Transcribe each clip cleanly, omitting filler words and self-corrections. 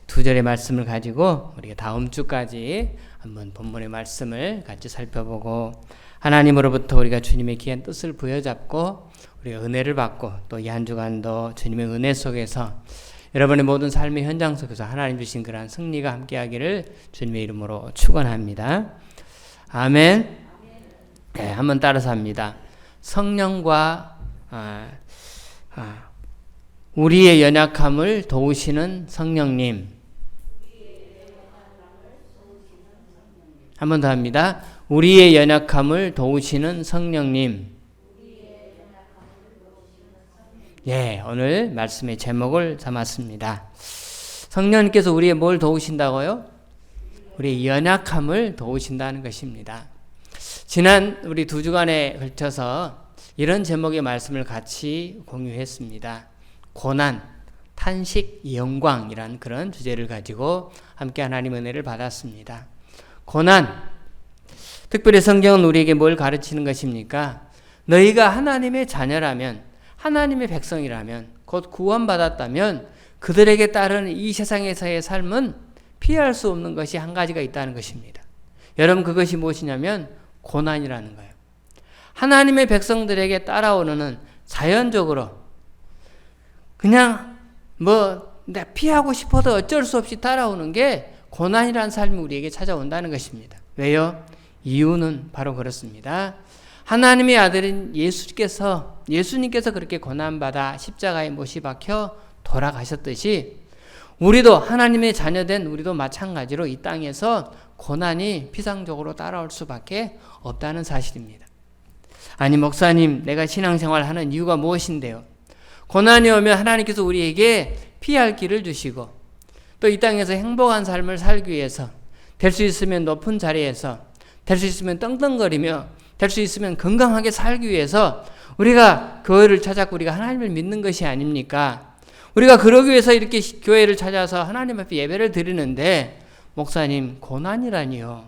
두 절의 말씀을 가지고 우리가 다음 주까지 한번 본문의 말씀을 같이 살펴보고 하나님으로부터 우리가 주님의 귀한 뜻을 부여잡고 우리가 은혜를 받고 또 이 한 주간도 주님의 은혜 속에서 여러분의 모든 삶의 현장 속에서 하나님 주신 그러한 승리가 함께하기를 주님의 이름으로 축원합니다. 아멘. 네, 한번 따라서 합니다. 성령과 우리의 연약함을 도우시는 성령님. 한 번 더 합니다. 우리의 연약함을 도우시는 성령님. 예, 오늘 말씀의 제목을 삼았습니다. 성령님께서 우리의 뭘 도우신다고요? 우리의 연약함을 도우신다는 것입니다. 지난 우리 두 주간에 걸쳐서 이런 제목의 말씀을 같이 공유했습니다. 고난, 탄식, 영광이라는 그런 주제를 가지고 함께 하나님 은혜를 받았습니다. 고난, 특별히 성경은 우리에게 뭘 가르치는 것입니까? 너희가 하나님의 자녀라면, 하나님의 백성이라면, 곧 구원받았다면 그들에게 따르는 이 세상에서의 삶은 피할 수 없는 것이 한 가지가 있다는 것입니다. 여러분, 그것이 무엇이냐면 고난이라는 거예요. 하나님의 백성들에게 따라오는 자연적으로 그냥 내가 피하고 싶어도 어쩔 수 없이 따라오는 게 고난이라는 삶이 우리에게 찾아온다는 것입니다. 왜요? 이유는 바로 그렇습니다. 하나님의 아들인 예수님께서 그렇게 고난받아 십자가에 못이 박혀 돌아가셨듯이 우리도 하나님의 자녀된 우리도 마찬가지로 이 땅에서 고난이 피상적으로 따라올 수밖에 없다는 사실입니다. 아니 목사님, 내가 신앙생활하는 이유가 무엇인데요? 고난이 오면 하나님께서 우리에게 피할 길을 주시고 또 이 땅에서 행복한 삶을 살기 위해서 될 수 있으면 높은 자리에서 될 수 있으면 떵떵거리며 될 수 있으면 건강하게 살기 위해서 우리가 교회를 찾았고 우리가 하나님을 믿는 것이 아닙니까? 우리가 그러기 위해서 이렇게 교회를 찾아서 하나님 앞에 예배를 드리는데 목사님, 고난이라니요?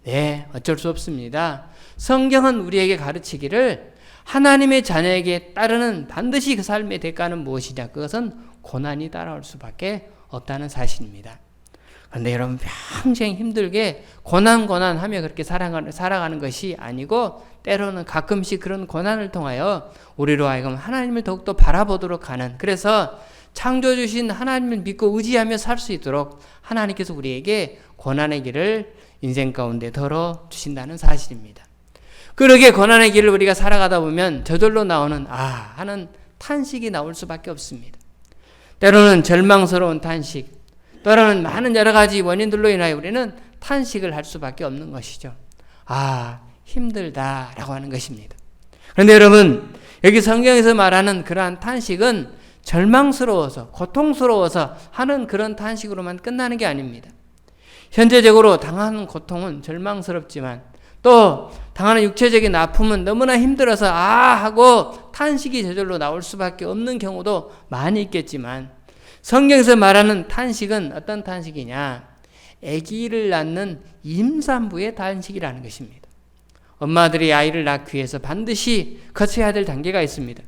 네, 어쩔 수 없습니다. 성경은 우리에게 가르치기를 하나님의 자녀에게 따르는 반드시 그 삶의 대가는 무엇이냐? 그것은 고난이 따라올 수밖에 없다는 사실입니다. 그런데 여러분, 평생 힘들게 고난하며 그렇게 살아가는 것이 아니고 때로는 가끔씩 그런 고난을 통하여 우리로 하여금 하나님을 더욱더 바라보도록 하는, 그래서 창조해 주신 하나님을 믿고 의지하며 살 수 있도록 하나님께서 우리에게 고난의 길을 인생 가운데 덜어 주신다는 사실입니다. 그러게 고난의 길을 우리가 살아가다 보면 저절로 나오는 하는 탄식이 나올 수밖에 없습니다. 때로는 절망스러운 탄식, 때로는 많은 여러 가지 원인들로 인하여 우리는 탄식을 할 수밖에 없는 것이죠. 힘들다라고 하는 것입니다. 그런데 여러분, 여기 성경에서 말하는 그러한 탄식은 절망스러워서 고통스러워서 하는 그런 탄식으로만 끝나는 게 아닙니다. 현재적으로 당하는 고통은 절망스럽지만 또 당하는 육체적인 아픔은 너무나 힘들어서 하고 탄식이 저절로 나올 수밖에 없는 경우도 많이 있겠지만 성경에서 말하는 탄식은 어떤 탄식이냐? 아기를 낳는 임산부의 탄식이라는 것입니다. 엄마들이 아이를 낳기 위해서 반드시 거쳐야 될 단계가 있습니다.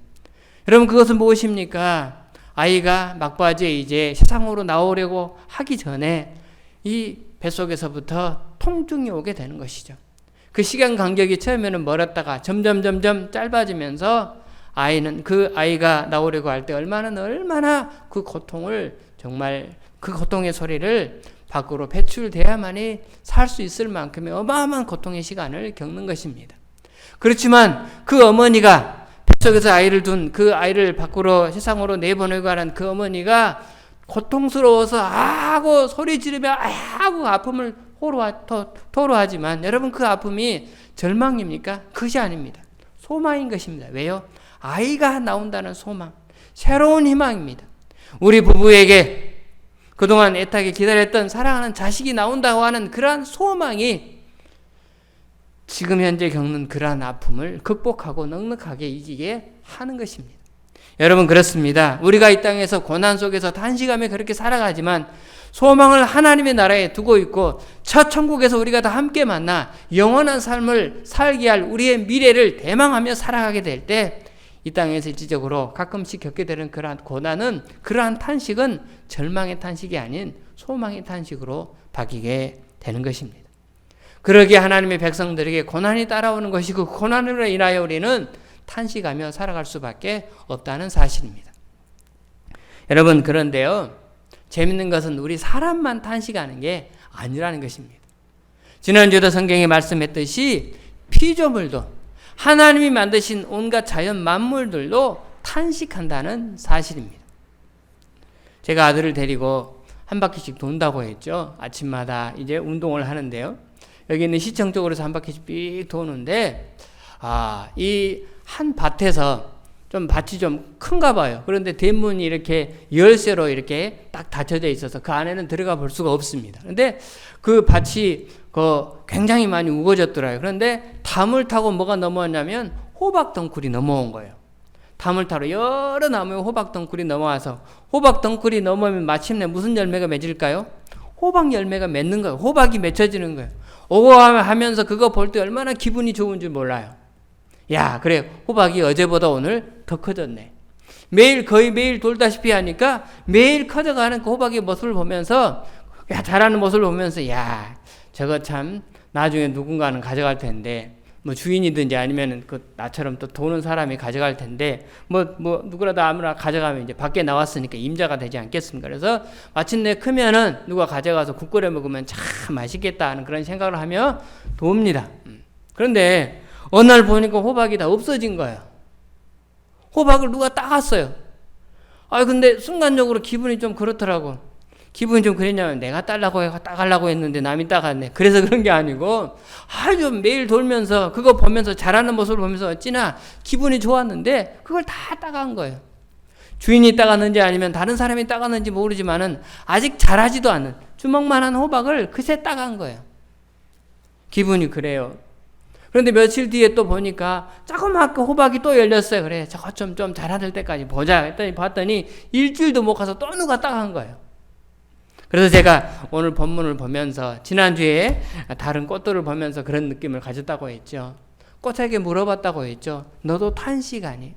여러분, 그것은 무엇입니까? 아이가 막바지에 이제 세상으로 나오려고 하기 전에 이 뱃속에서부터 통증이 오게 되는 것이죠. 그 시간 간격이 처음에는 멀었다가 점점 짧아지면서 그 아이가 나오려고 할 때 얼마나 그 고통을 정말 그 고통의 소리를 밖으로 배출돼야만이 살 수 있을 만큼의 어마어마한 고통의 시간을 겪는 것입니다. 그렇지만 그 어머니가 뱃속에서 아이를 둔 그 아이를 밖으로 세상으로 내보내고 하는 그 어머니가 고통스러워서 하고 소리 지르며 하고 아픔을 토로하지만 여러분, 그 아픔이 절망입니까? 그것이 아닙니다. 소망인 것입니다. 왜요? 아이가 나온다는 소망, 새로운 희망입니다. 우리 부부에게 그동안 애타게 기다렸던 사랑하는 자식이 나온다고 하는 그러한 소망이 지금 현재 겪는 그러한 아픔을 극복하고 넉넉하게 이기게 하는 것입니다. 여러분, 그렇습니다. 우리가 이 땅에서 고난 속에서 탄식하며 그렇게 살아가지만 소망을 하나님의 나라에 두고 있고 첫 천국에서 우리가 다 함께 만나 영원한 삶을 살게 할 우리의 미래를 대망하며 살아가게 될 때 이 땅에서 일시적으로 가끔씩 겪게 되는 그러한 고난은, 그러한 탄식은 절망의 탄식이 아닌 소망의 탄식으로 바뀌게 되는 것입니다. 그러기에 하나님의 백성들에게 고난이 따라오는 것이고, 그 고난으로 인하여 우리는 탄식하며 살아갈 수밖에 없다는 사실입니다. 여러분, 그런데요, 재밌는 것은 우리 사람만 탄식하는 게 아니라는 것입니다. 지난주에도 성경에 말씀했듯이 피조물도, 하나님이 만드신 온갖 자연 만물들도 탄식한다는 사실입니다. 제가 아들을 데리고 한 바퀴씩 돈다고 했죠. 아침마다 이제 운동을 하는데요. 여기 있는 시청 쪽으로서 한 바퀴씩 삑 도는데, 이 한 밭에서 좀 밭이 좀 큰가 봐요. 그런데 대문이 이렇게 열쇠로 이렇게 딱 닫혀져 있어서 그 안에는 들어가 볼 수가 없습니다. 그런데 그 밭이 굉장히 많이 우거졌더라고요. 그런데 담을 타고 뭐가 넘어왔냐면 호박 덩굴이 넘어온 거예요. 담을 타러 여러 나무에 호박 덩굴이 넘어와서, 호박 덩굴이 넘어오면 마침내 무슨 열매가 맺을까요? 호박 열매가 맺는 거예요. 호박이 맺혀지는 거예요. 오고 하면서 그거 볼 때 얼마나 기분이 좋은 줄 몰라요. 야, 그래, 호박이 어제보다 오늘 더 커졌네. 거의 매일 돌다시피 하니까 매일 커져가는 그 호박의 모습을 보면서, 자라는 모습을 보면서, 저거 참 나중에 누군가는 가져갈 텐데, 뭐 주인이든지 아니면 나처럼 또 도는 사람이 가져갈 텐데, 누구라도 아무나 가져가면 이제 밖에 나왔으니까 임자가 되지 않겠습니까? 그래서 마침내 크면은 누가 가져가서 국 끓여 먹으면 참 맛있겠다 하는 그런 생각을 하며 돕니다. 그런데 어느 날 보니까 호박이 다 없어진 거예요. 호박을 누가 따갔어요. 근데 순간적으로 기분이 좀 그렇더라고. 기분이 좀 그랬냐면, 내가 따가려고 했는데 남이 따갔네. 그래서 그런 게 아니고, 좀 매일 돌면서 그거 보면서, 자라는 모습을 보면서 어찌나 기분이 좋았는데 그걸 다 따간 거예요. 주인이 따갔는지 아니면 다른 사람이 따갔는지 모르지만은 아직 자라지도 않은 주먹만한 호박을 그새 따간 거예요. 기분이 그래요. 그런데 며칠 뒤에 또 보니까 조그맣게 호박이 또 열렸어요. 그래, 저거 좀 자라들 때까지 보자 했더니 봤더니 일주일도 못 가서 또 누가 따간 거예요. 그래서 제가 오늘 본문을 보면서, 지난주에 다른 꽃들을 보면서 그런 느낌을 가졌다고 했죠. 꽃에게 물어봤다고 했죠. 너도 탄식하니?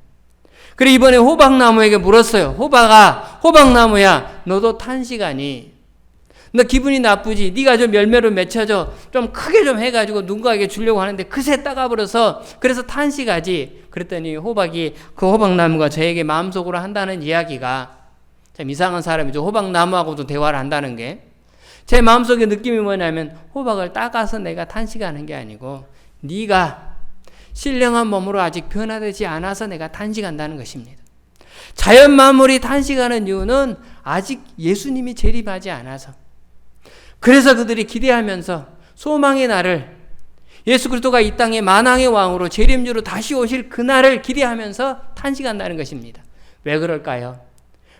그래, 이번에 호박나무에게 물었어요. 호박나무야, 너도 탄식하니? 너 기분이 나쁘지? 네가 좀 열매로 맺혀져 좀 크게 좀 해가지고 누군가에게 주려고 하는데 그새 따가버려서 그래서 탄식하지. 그랬더니 그 호박나무가 저에게 마음속으로 한다는 이야기가, 참 이상한 사람이죠. 호박나무하고도 대화를 한다는 게, 제 마음속의 느낌이 뭐냐면, 호박을 따가서 내가 탄식하는 게 아니고 네가 신령한 몸으로 아직 변화되지 않아서 내가 탄식한다는 것입니다. 자연 만물이 탄식하는 이유는 아직 예수님이 재림하지 않아서, 그래서 그들이 기대하면서 소망의 날을, 예수 그리스도가 이 땅의 만왕의 왕으로 재림주로 다시 오실 그날을 기대하면서 탄식한다는 것입니다. 왜 그럴까요?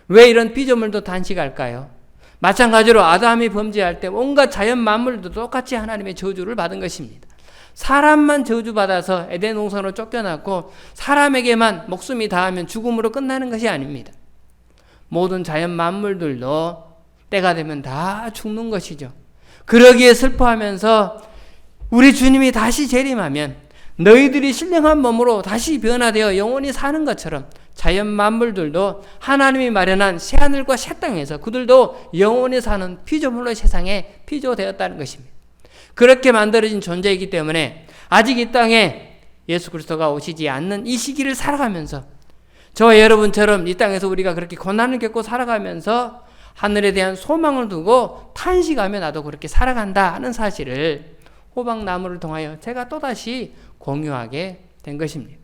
왜 이런 피조물도 탄식할까요? 마찬가지로 아담이 범죄할 때 온갖 자연 만물도 똑같이 하나님의 저주를 받은 것입니다. 사람만 저주받아서 에덴 동산으로 쫓겨났고, 사람에게만 목숨이 닿으면 죽음으로 끝나는 것이 아닙니다. 모든 자연 만물들도 때가 되면 다 죽는 것이죠. 그러기에 슬퍼하면서 우리 주님이 다시 재림하면 너희들이 신령한 몸으로 다시 변화되어 영원히 사는 것처럼 자연 만물들도 하나님이 마련한 새하늘과 새 땅에서 그들도 영원히 사는 피조물로 세상에 피조되었다는 것입니다. 그렇게 만들어진 존재이기 때문에 아직 이 땅에 예수 그리스도가 오시지 않는 이 시기를 살아가면서, 저와 여러분처럼 이 땅에서 우리가 그렇게 고난을 겪고 살아가면서 하늘에 대한 소망을 두고 탄식하며 나도 그렇게 살아간다 하는 사실을 호박나무를 통하여 제가 또다시 공유하게 된 것입니다.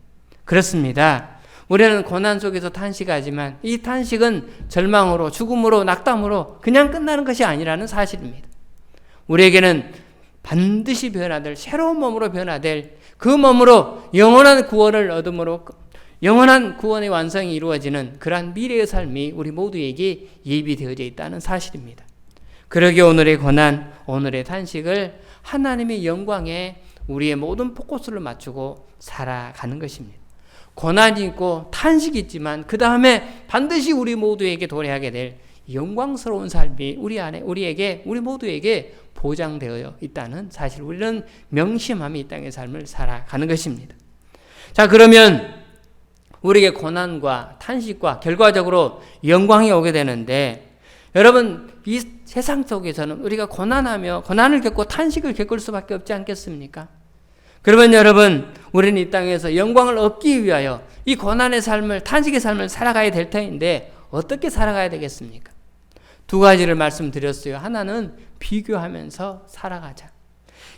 그렇습니다. 우리는 고난 속에서 탄식하지만 이 탄식은 절망으로, 죽음으로, 낙담으로 그냥 끝나는 것이 아니라는 사실입니다. 우리에게는 반드시 변화될, 새로운 몸으로 변화될, 그 몸으로 영원한 구원을 얻음으로 영원한 구원의 완성이 이루어지는 그러한 미래의 삶이 우리 모두에게 예비되어져 있다는 사실입니다. 그러기에 오늘의 고난, 오늘의 탄식을 하나님의 영광에 우리의 모든 포커스를 맞추고 살아가는 것입니다. 고난이 있고 탄식이 있지만 그 다음에 반드시 우리 모두에게 도래하게 될 영광스러운 삶이 우리 모두에게 보장되어 있다는 사실, 우리는 명심하며 이 땅의 삶을 살아가는 것입니다. 자, 그러면 우리에게 고난과 탄식과 결과적으로 영광이 오게 되는데, 여러분 이 세상 속에서는 우리가 고난을 겪고 탄식을 겪을 수밖에 없지 않겠습니까? 그러면 여러분, 우리는 이 땅에서 영광을 얻기 위하여 이 고난의 삶을, 탄식의 삶을 살아가야 될 터인데 어떻게 살아가야 되겠습니까? 두 가지를 말씀드렸어요. 하나는 비교하면서 살아가자.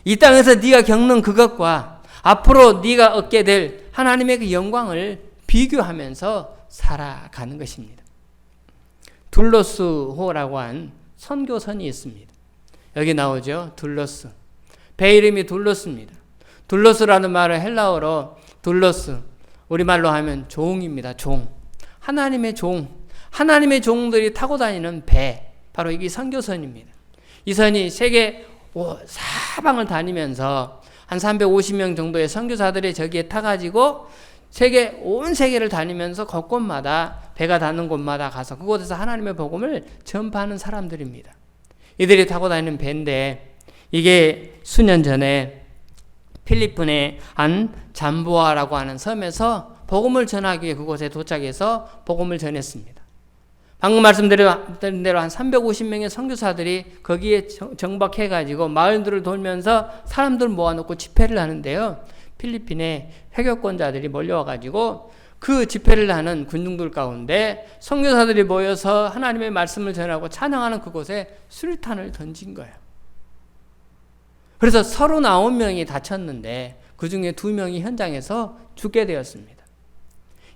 이 땅에서 네가 겪는 그것과 앞으로 네가 얻게 될 하나님의 그 영광을 비교하면서 살아가는 것입니다. 둘로스호라고 한 선교선이 있습니다. 여기 나오죠. 둘로스. 배 이름이 둘로스입니다. 둘로스라는 말은 헬라어로 둘로스, 우리말로 하면 종입니다. 종. 하나님의 종. 하나님의 종들이 타고 다니는 배, 바로 이게 선교선입니다. 이 선이 세계 사방을 다니면서 한 350명 정도의 선교사들이 저기에 타가지고 온 세계를 다니면서 곳곳마다, 배가 닿는 곳마다 가서 그곳에서 하나님의 복음을 전파하는 사람들입니다. 이들이 타고 다니는 배인데, 이게 수년 전에 필리핀의 한 잠보아라고 하는 섬에서 복음을 전하기 위해 그곳에 도착해서 복음을 전했습니다. 방금 말씀드린 대로 한 350명의 선교사들이 거기에 정박해가지고 마을들을 돌면서 사람들 모아놓고 집회를 하는데요. 필리핀에 회교권자들이 몰려와가지고 그 집회를 하는 군중들 가운데 선교사들이 모여서 하나님의 말씀을 전하고 찬양하는 그곳에 수류탄을 던진 거예요. 그래서 39명이 다쳤는데 그 중에 2명이 현장에서 죽게 되었습니다.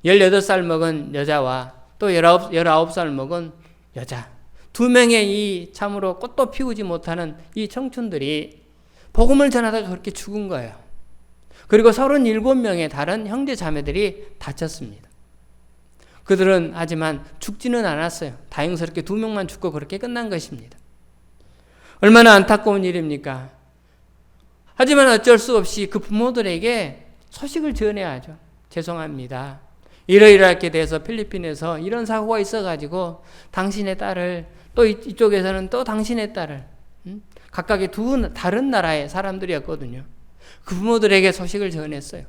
18살 먹은 여자와 또 19살 먹은 여자, 2명의 이 참으로 꽃도 피우지 못하는 이 청춘들이 복음을 전하다가 그렇게 죽은 거예요. 그리고 37명의 다른 형제 자매들이 다쳤습니다. 그들은 하지만 죽지는 않았어요. 다행스럽게 2명만 죽고 그렇게 끝난 것입니다. 얼마나 안타까운 일입니까? 하지만 어쩔 수 없이 그 부모들에게 소식을 전해야죠. 죄송합니다. 이러이렇게 돼서 필리핀에서 이런 사고가 있어가지고 당신의 딸을, 또 이쪽에서는 또 당신의 딸을, 각각의 다른 나라의 사람들이었거든요. 그 부모들에게 소식을 전했어요.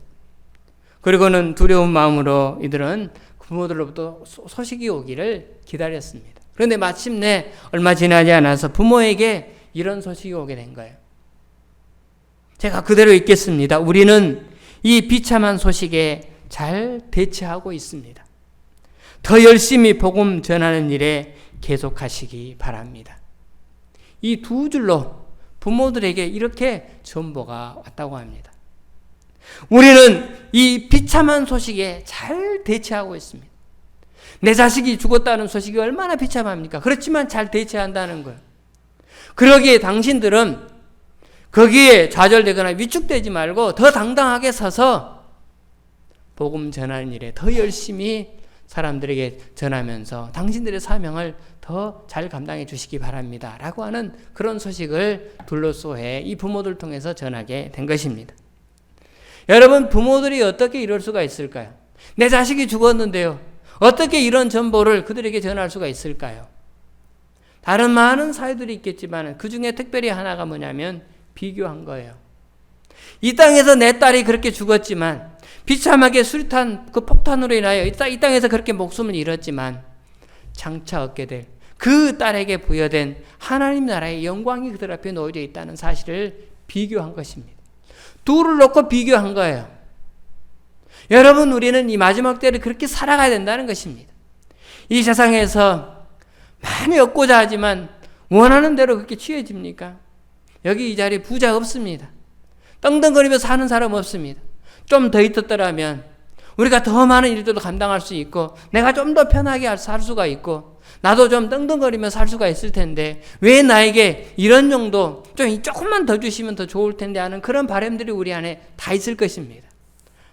그리고는 두려운 마음으로 이들은 부모들로부터 소식이 오기를 기다렸습니다. 그런데 마침내 얼마 지나지 않아서 부모에게 이런 소식이 오게 된 거예요. 제가 그대로 읽겠습니다. 우리는 이 비참한 소식에 잘 대처하고 있습니다. 더 열심히 복음 전하는 일에 계속하시기 바랍니다. 이 2줄로 부모들에게 이렇게 전보가 왔다고 합니다. 우리는 이 비참한 소식에 잘 대처하고 있습니다. 내 자식이 죽었다는 소식이 얼마나 비참합니까? 그렇지만 잘 대처한다는 거예요. 그러기에 당신들은 거기에 좌절되거나 위축되지 말고 더 당당하게 서서 복음 전하는 일에 더 열심히 사람들에게 전하면서 당신들의 사명을 더 잘 감당해 주시기 바랍니다. 라고 하는 그런 소식을 둘로소에 이 부모들 통해서 전하게 된 것입니다. 여러분, 부모들이 어떻게 이럴 수가 있을까요? 내 자식이 죽었는데요. 어떻게 이런 전보를 그들에게 전할 수가 있을까요? 다른 많은 사유들이 있겠지만 그 중에 특별히 하나가 뭐냐면 비교한 거예요. 이 땅에서 내 딸이 그렇게 죽었지만, 비참하게 수류탄 그 폭탄으로 인하여 이 땅에서 그렇게 목숨을 잃었지만 장차 얻게 될 그 딸에게 부여된 하나님 나라의 영광이 그들 앞에 놓여져 있다는 사실을 비교한 것입니다. 둘을 놓고 비교한 거예요. 여러분, 우리는 이 마지막 때를 그렇게 살아가야 된다는 것입니다. 이 세상에서 많이 얻고자 하지만 원하는 대로 그렇게 취해집니까? 여기 이 자리에 부자 없습니다. 떵떵거리며 사는 사람 없습니다. 좀 더 있었더라면 우리가 더 많은 일들도 감당할 수 있고 내가 좀 더 편하게 살 수가 있고 나도 좀 떵떵거리며 살 수가 있을 텐데 왜 나에게 이런 정도 조금만 더 주시면 더 좋을 텐데 하는 그런 바람들이 우리 안에 다 있을 것입니다.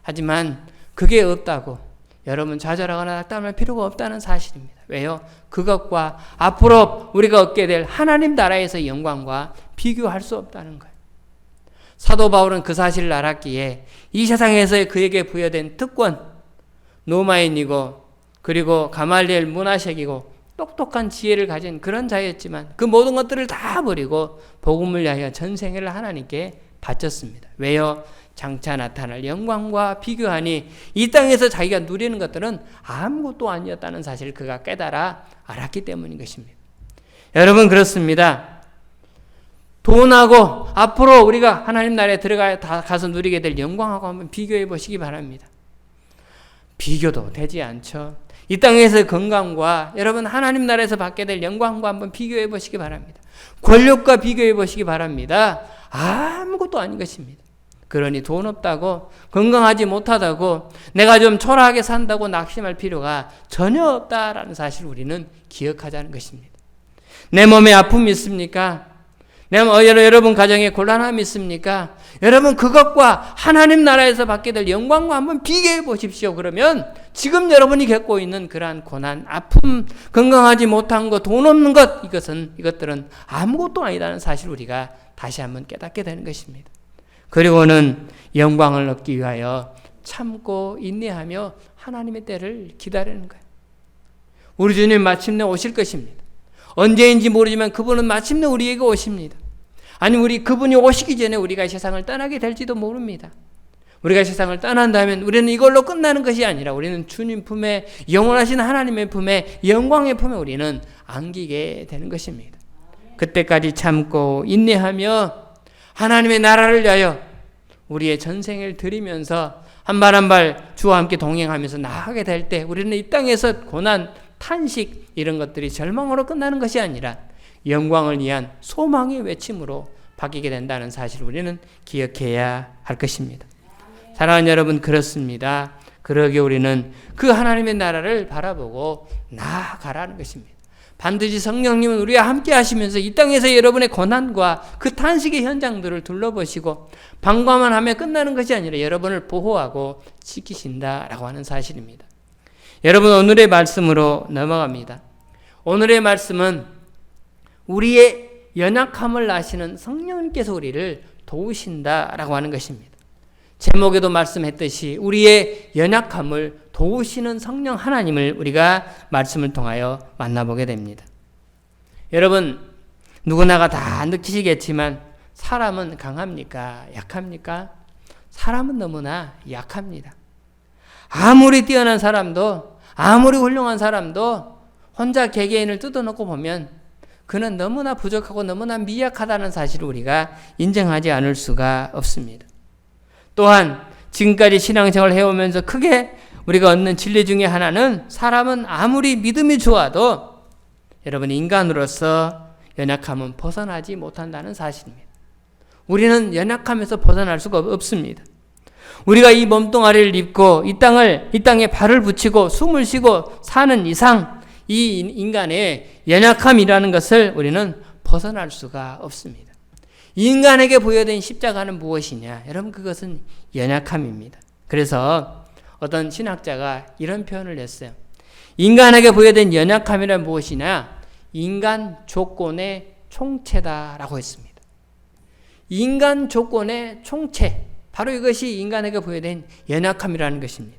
하지만 그게 없다고 여러분 좌절하거나 낙담할 필요가 없다는 사실입니다. 왜요? 그것과 앞으로 우리가 얻게 될 하나님 나라에서의 영광과 비교할 수 없다는 거예요. 사도 바울은 그 사실을 알았기에 이 세상에서의 그에게 부여된 특권, 노마인이고 그리고 가말리엘 문화sek이고 똑똑한 지혜를 가진 그런 자였지만 그 모든 것들을 다 버리고 복음을 위하여 전생애를 하나님께 바쳤습니다. 왜요? 장차 나타날 영광과 비교하니 이 땅에서 자기가 누리는 것들은 아무것도 아니었다는 사실을 그가 깨달아 알았기 때문인 것입니다. 여러분 그렇습니다. 돈하고 앞으로 우리가 하나님 나라에 가서 누리게 될 영광하고 한번 비교해 보시기 바랍니다. 비교도 되지 않죠. 이 땅에서 건강과 여러분 하나님 나라에서 받게 될 영광과 한번 비교해 보시기 바랍니다. 권력과 비교해 보시기 바랍니다. 아무것도 아닌 것입니다. 그러니 돈 없다고 건강하지 못하다고 내가 좀 초라하게 산다고 낙심할 필요가 전혀 없다라는 사실을 우리는 기억하자는 것입니다. 내 몸에 아픔이 있습니까? 여러분 가정에 곤란함이 있습니까? 여러분 그것과 하나님 나라에서 받게 될 영광과 한번 비교해 보십시오. 그러면 지금 여러분이 겪고 있는 그러한 고난, 아픔, 건강하지 못한 것, 돈 없는 것, 이것들은 아무것도 아니라는 사실을 우리가 다시 한번 깨닫게 되는 것입니다. 그리고는 영광을 얻기 위하여 참고 인내하며 하나님의 때를 기다리는 거예요. 우리 주님 마침내 오실 것입니다. 언제인지 모르지만 그분은 마침내 우리에게 오십니다. 아니 그분이 오시기 전에 우리가 세상을 떠나게 될지도 모릅니다. 우리가 세상을 떠난다면 우리는 이걸로 끝나는 것이 아니라 우리는 주님 품에 영원하신 하나님의 품에 영광의 품에 우리는 안기게 되는 것입니다. 그때까지 참고 인내하며 하나님의 나라를 위하여 우리의 전생을 드리면서 한 발 한 발 주와 함께 동행하면서 나아가게 될 때 우리는 이 땅에서 고난, 탄식 이런 것들이 절망으로 끝나는 것이 아니라 영광을 위한 소망의 외침으로 바뀌게 된다는 사실을 우리는 기억해야 할 것입니다. 사랑하는 여러분 그렇습니다. 그러기에 우리는 그 하나님의 나라를 바라보고 나아가라는 것입니다. 반드시 성령님은 우리와 함께 하시면서 이 땅에서 여러분의 고난과 그 탄식의 현장들을 둘러보시고 방과만 하며 끝나는 것이 아니라 여러분을 보호하고 지키신다라고 하는 사실입니다. 여러분 오늘의 말씀으로 넘어갑니다. 오늘의 말씀은 우리의 연약함을 아시는 성령님께서 우리를 도우신다라고 하는 것입니다. 제목에도 말씀했듯이 우리의 연약함을 도우시는 성령 하나님을 우리가 말씀을 통하여 만나보게 됩니다. 여러분 누구나가 다 느끼시겠지만 사람은 강합니까? 약합니까? 사람은 너무나 약합니다. 아무리 뛰어난 사람도 아무리 훌륭한 사람도 혼자 개개인을 뜯어놓고 보면 그는 너무나 부족하고 너무나 미약하다는 사실을 우리가 인정하지 않을 수가 없습니다. 또한 지금까지 신앙생활을 해오면서 크게 우리가 얻는 진리 중에 하나는 사람은 아무리 믿음이 좋아도 여러분 인간으로서 연약함은 벗어나지 못한다는 사실입니다. 우리는 연약함에서 벗어날 수가 없습니다. 우리가 이 몸뚱아리를 입고 이 땅에 발을 붙이고 숨을 쉬고 사는 이상 이 인간의 연약함이라는 것을 우리는 벗어날 수가 없습니다. 인간에게 부여된 십자가는 무엇이냐? 여러분 그것은 연약함입니다. 그래서 어떤 신학자가 이런 표현을 했어요. 인간에게 부여된 연약함이란 무엇이냐? 인간 조건의 총체다라고 했습니다. 인간 조건의 총체, 바로 이것이 인간에게 부여된 연약함이라는 것입니다.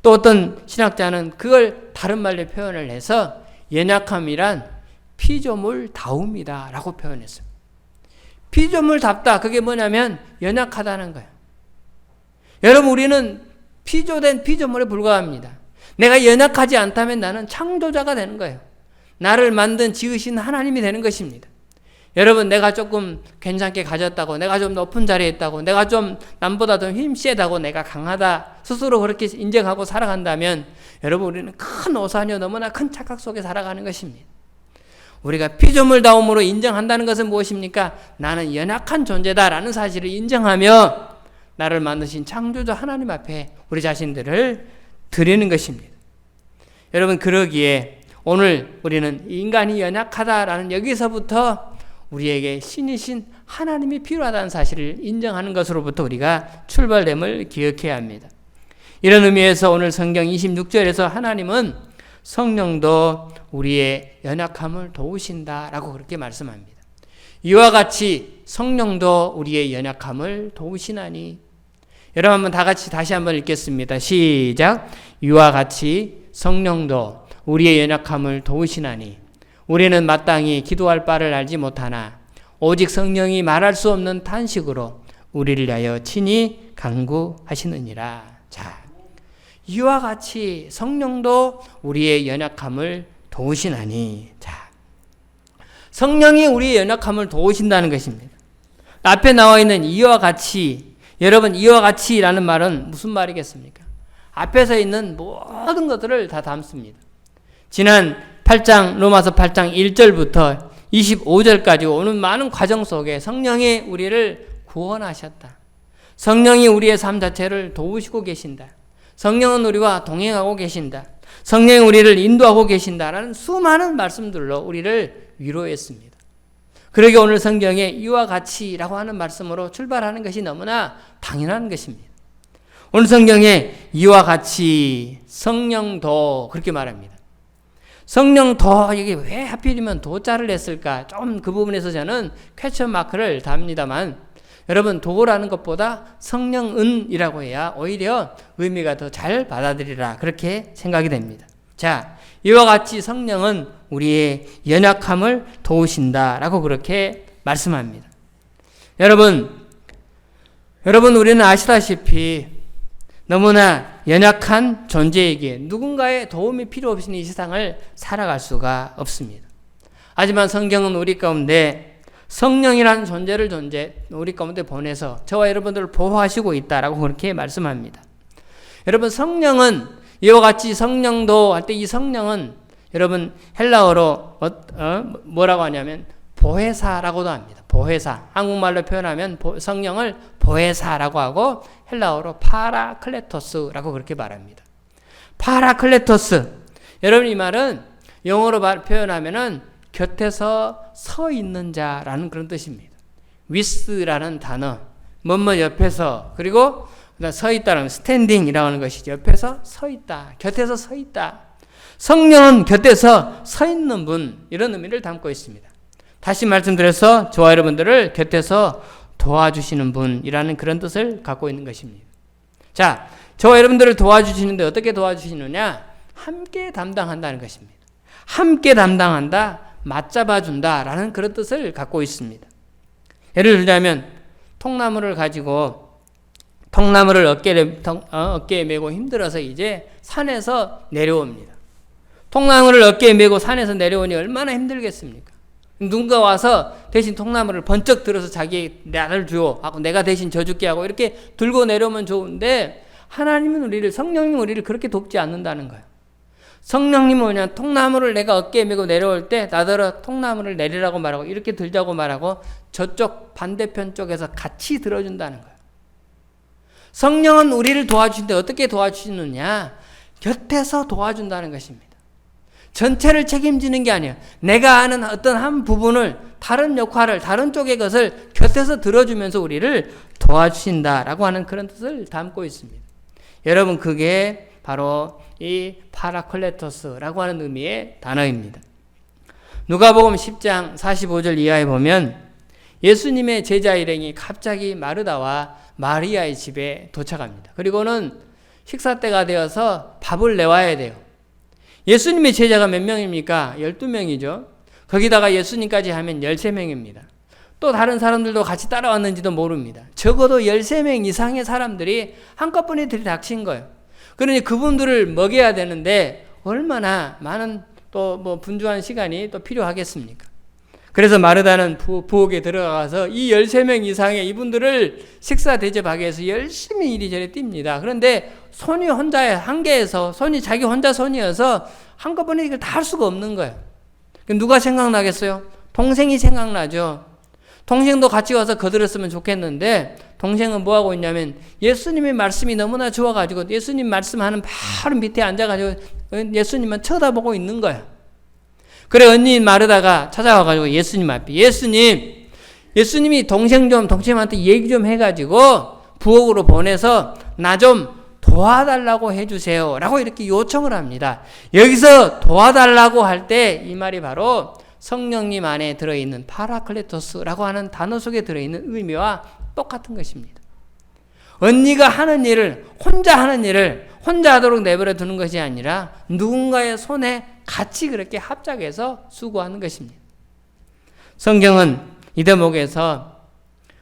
또 어떤 신학자는 그걸 다른 말로 표현을 해서 연약함이란 피조물다움이다 라고 표현했습니다. 피조물답다, 그게 뭐냐면 연약하다는 거예요. 여러분 우리는 피조된 피조물에 불과합니다. 내가 연약하지 않다면 나는 창조자가 되는 거예요. 나를 만든 지으신 하나님이 되는 것입니다. 여러분 내가 조금 괜찮게 가졌다고, 내가 좀 높은 자리에 있다고, 내가 좀 남보다 좀 힘세다고, 내가 강하다 스스로 그렇게 인정하고 살아간다면 여러분 우리는 큰 오산이요 너무나 큰 착각 속에 살아가는 것입니다. 우리가 피조물다움으로 인정한다는 것은 무엇입니까? 나는 연약한 존재다라는 사실을 인정하며 나를 만드신 창조자 하나님 앞에 우리 자신들을 드리는 것입니다. 여러분 그러기에 오늘 우리는 인간이 연약하다라는 여기서부터 우리에게 신이신 하나님이 필요하다는 사실을 인정하는 것으로부터 우리가 출발됨을 기억해야 합니다. 이런 의미에서 오늘 성경 26절에서 하나님은 성령도 우리의 연약함을 도우신다라고 그렇게 말씀합니다. 이와 같이 성령도 우리의 연약함을 도우시나니. 여러분 한번 다 같이 다시 한번 읽겠습니다. 시작. 이와 같이 성령도 우리의 연약함을 도우시나니 우리는 마땅히 기도할 바를 알지 못하나 오직 성령이 말할 수 없는 탄식으로 우리를 위하여 친히 간구하시느니라. 자, 이와 같이 성령도 우리의 연약함을 도우시나니. 자, 성령이 우리의 연약함을 도우신다는 것입니다. 앞에 나와 있는 이와 같이, 여러분 이와 같이라는 말은 무슨 말이겠습니까? 앞에서 있는 모든 것들을 다 담습니다. 지난 8장 로마서 8장 1절부터 25절까지 오는 많은 과정 속에 성령이 우리를 구원하셨다. 성령이 우리의 삶 자체를 도우시고 계신다. 성령은 우리와 동행하고 계신다. 성령이 우리를 인도하고 계신다라는 수많은 말씀들로 우리를 위로했습니다. 그러게 오늘 성경에 이와 같이라고 하는 말씀으로 출발하는 것이 너무나 당연한 것입니다. 오늘 성경에 이와 같이 성령도 그렇게 말합니다. 성령도 이게 왜 하필이면 도자를 냈을까? 좀 그 부분에서 저는 퀘스천 마크를 답니다만 여러분 도라는 것보다 성령은이라고 해야 오히려 의미가 더 잘 받아들이라 그렇게 생각이 됩니다. 자, 이와 같이 성령은 우리의 연약함을 도우신다라고 그렇게 말씀합니다. 여러분 우리는 아시다시피 너무나 연약한 존재에게 누군가의 도움이 필요 없이 이 세상을 살아갈 수가 없습니다. 하지만 성경은 우리 가운데 성령이라는 존재를 우리 가운데 보내서 저와 여러분들을 보호하시고 있다라고 그렇게 말씀합니다. 여러분 성령은 이와 같이 성령도 할 때 이 성령은 여러분 헬라어로 뭐라고 하냐면 보혜사라고도 합니다. 보혜사. 한국말로 표현하면 성령을 보혜사라고 하고 헬라어로 파라클레토스라고 그렇게 말합니다. 파라클레토스. 여러분 이 말은 영어로 표현하면은 곁에서 서 있는 자라는 그런 뜻입니다. with라는 단어. 뭐뭐 옆에서 그리고 서 있다는 standing이라고 하는 것이죠. 옆에서 서 있다. 곁에서 서 있다. 성령은 곁에서 서 있는 분 이런 의미를 담고 있습니다. 다시 말씀드려서 저와 여러분들을 곁에서 도와주시는 분이라는 그런 뜻을 갖고 있는 것입니다. 자, 저와 여러분들을 도와주시는데 어떻게 도와주시느냐? 함께 담당한다는 것입니다. 함께 담당한다, 맞잡아준다라는 그런 뜻을 갖고 있습니다. 예를 들자면 통나무를 가지고 통나무를 어깨에 메고 힘들어서 이제 산에서 내려옵니다. 통나무를 어깨에 메고 산에서 내려오니 얼마나 힘들겠습니까? 누군가 와서 대신 통나무를 번쩍 들어서 자기 나를 주오 하고 내가 대신 져줄게 하고 이렇게 들고 내려오면 좋은데 하나님은 성령님은 우리를 그렇게 돕지 않는다는 거예요. 성령님은 그냥 통나무를 내가 어깨에 메고 내려올 때 나더러 통나무를 내리라고 말하고 이렇게 들자고 말하고 저쪽 반대편 쪽에서 같이 들어준다는 거예요. 성령은 우리를 도와주시는데 어떻게 도와주시느냐? 곁에서 도와준다는 것입니다. 전체를 책임지는 게 아니에요. 내가 아는 어떤 한 부분을 다른 역할을 다른 쪽의 것을 곁에서 들어주면서 우리를 도와주신다라고 하는 그런 뜻을 담고 있습니다. 여러분 그게 바로 이 파라클레토스라고 하는 의미의 단어입니다. 누가복음 10장 45절 이하에 보면 예수님의 제자 일행이 갑자기 마르다와 마리아의 집에 도착합니다. 그리고는 식사 때가 되어서 밥을 내와야 돼요. 예수님의 제자가 몇 명입니까? 12명이죠. 거기다가 예수님까지 하면 13명입니다. 또 다른 사람들도 같이 따라왔는지도 모릅니다. 적어도 13명 이상의 사람들이 한꺼번에 들이닥친 거예요. 그러니 그분들을 먹여야 되는데 얼마나 많은 또 뭐 분주한 시간이 또 필요하겠습니까? 그래서 마르다는 부엌에 들어가서 이 13명 이상의 이분들을 식사 대접하기 위해서 열심히 이리저리 뜁니다. 그런데 손이 혼자의 한계에서 자기 혼자 손이어서 한꺼번에 이걸 다 할 수가 없는 거예요. 누가 생각나겠어요? 동생이 생각나죠. 동생도 같이 와서 거들었으면 좋겠는데 동생은 뭐하고 있냐면 예수님의 말씀이 너무나 좋아가지고 예수님 말씀하는 바로 밑에 앉아가지고 예수님만 쳐다보고 있는 거예요. 그래 언니 마르다가 찾아와가지고 예수님 앞에 예수님이 동생한테 얘기 좀 해가지고 부엌으로 보내서 나 좀 도와달라고 해주세요 라고 이렇게 요청을 합니다. 여기서 도와달라고 할 때 이 말이 바로 성령님 안에 들어있는 파라클레토스라고 하는 단어 속에 들어있는 의미와 똑같은 것입니다. 언니가 하는 일을 혼자 하도록 내버려 두는 것이 아니라 누군가의 손에 같이 그렇게 합작해서 수고하는 것입니다. 성경은 이 대목에서